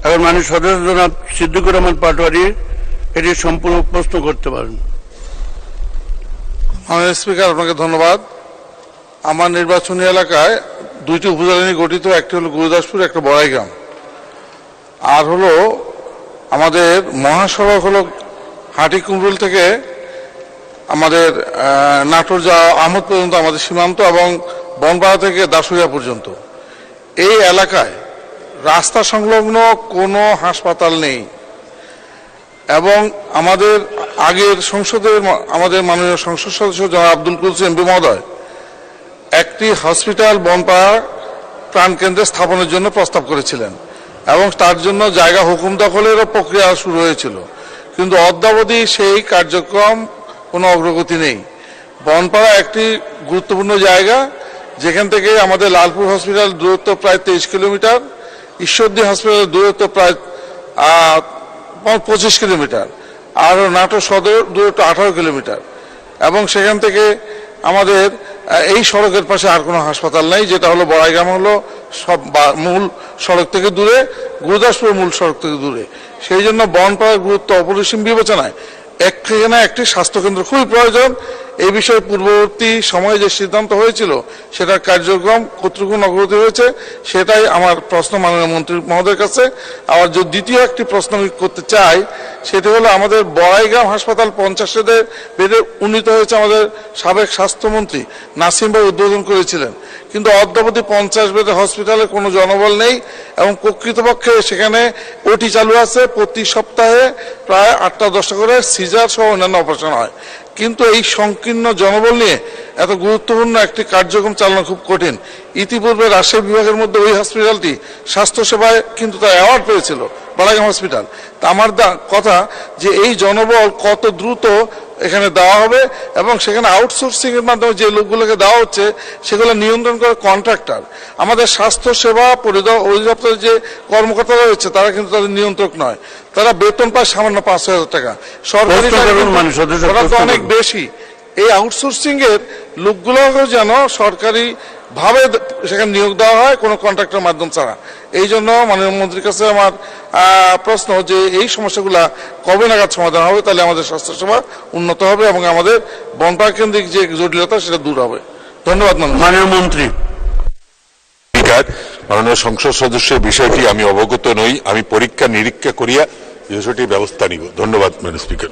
এখন মাননীয় সদস্য জনাব সিদ্দিকুর রহমান পাটোয়ারি এটি সম্পূর্ণ প্রশ্ন করতে পারেন। মাননীয় স্পিকার, আপনাকে ধন্যবাদ। আমার নির্বাচনী এলাকায় দুইটি উপজেলা নিয়ে গঠিত, একটি হলো গুরুদাসপুর, একটা বড়াইগ্রাম। আর হলো আমাদের মহাসড়ক হলো হাটিকুমরুল থেকে আমাদের নাটোর যাওয়া আহমদ পর্যন্ত আমাদের সীমান্ত, এবং বনপাড়া থেকে দাসুরিয়া পর্যন্ত। এই এলাকায় রাস্তা সংলগ্ন কোনো হাসপাতাল নেই, এবং আমাদের আগের সংসদের আমাদের মাননীয় সংসদ সদস্য জনাব আব্দুল কুদ্দুস এমপি মহোদয় একটি হসপিটাল বনপাড়া প্রাণকেন্দ্রে স্থাপনের জন্য প্রস্তাব করেছিলেন, এবং তার জন্য জায়গা হুকুম দখলেরও প্রক্রিয়া শুরু হয়েছিল, কিন্তু অদ্যাবধি সেই কার্যক্রম কোনো অগ্রগতি নেই। বনপাড়া একটি গুরুত্বপূর্ণ জায়গা, যেখান থেকে আমাদের লালপুর হসপিটাল দূরত্ব প্রায় 23 কিলোমিটার, ঈশ্বরদী হসপিটালের দূরত্ব প্রায় 25 কিলোমিটার, আর নাটোর সদর দূরত্ব 18 কিলোমিটার, এবং সেখান থেকে আমাদের এই সড়কের পাশে আর কোনো হাসপাতাল নেই, যেটা হলো বড়াইগ্রাম হলো সব মূল সড়ক থেকে দূরে, গুরুদাসপুর মূল সড়ক থেকে দূরে। সেই জন্য বনপাড়ার গুরুত্ব অপরিসীম বিবেচনায় এখানে একটি স্বাস্থ্যকেন্দ্র খুবই প্রয়োজন। এই বিষয়ে পূর্ববর্তী সময়ে যে সিদ্ধান্ত হয়েছিল সেটার কার্যক্রম কতটুকু অগ্রগতি হয়েছে, সেটাই আমার প্রশ্ন মাননীয় মন্ত্রী মহোদয়ের কাছে। আবার যে দ্বিতীয় একটি প্রশ্ন আমি করতে চাই, সেটি হলো আমাদের বড়াইগ্রাম হাসপাতাল 50 বেডে উন্নীত হয়েছে, আমাদের সাবেক স্বাস্থ্যমন্ত্রী নাসিম ভাই উদ্বোধন করেছিলেন, কিন্তু অদ্যাবধি 50 বেডের হসপিটালে কোনো জনবল নেই, এবং প্রকৃতপক্ষে সেখানে ওটি চালু আছে। প্রতি সপ্তাহে প্রায় 8টা-10টা করে সিজার সহ অন্যান্য অপারেশন হয়, কিন্তু এই সংকীর্ণ জনবল নিয়ে এত গুরুত্বপূর্ণ একটি কার্যক্রম চালানো খুব কঠিন। ইতিপূর্বে রাজশাহী বিভাগের মধ্যে ওই হসপিটালটি স্বাস্থ্যসেবায় কিন্তু তার অ্যাওয়ার্ড পেয়েছিল, বড়াইগ্রাম হসপিটাল। তা আমার কথা যে এই জনবল কত দ্রুত এখানে দেওয়া হবে, এবং সেখানে আউটসোর্সিং এর মাধ্যমে যে লোকগুলোকে দেওয়া হচ্ছে সেগুলো নিয়ন্ত্রণ করে কন্ট্রাক্টর। আমাদের স্বাস্থ্য সেবা অধিদপ্তরের যে কর্মকর্তারা রয়েছে তারা কিন্তু তাদের নিয়ন্ত্রক নয়, তারা বেতন পায় সামান্য 5,000 টাকা, সরকারি তো অনেক বেশি। এই আউটসোর্সিং এর লোকগুলোকে যেন সরকারি ভাবে সেখানে নিয়োগ দেওয়া হয়, কোনো কন্ট্রাক্টর মাধ্যম ছাড়া। এই জন্য মাননীয় মন্ত্রীর কাছে আমার প্রশ্ন যে এই সমস্যাগুলা কবে নাগাদ সমাধান হবে, তাহলে আমাদের স্বাস্থ্যসেবা উন্নত হবে এবং আমাদের বনপাড়া কেন্দ্রিক যে জটিলতা সেটা দূর হবে। ধন্যবাদ মাননীয় মন্ত্রী। মাননীয় সংসদ সদস্যের বিষয়টি আমি অবগত নই, আমি পরীক্ষা নিরীক্ষা করিয়া বিষয়টির ব্যবস্থা নিব। ধন্যবাদ মাননীয় স্পিকার।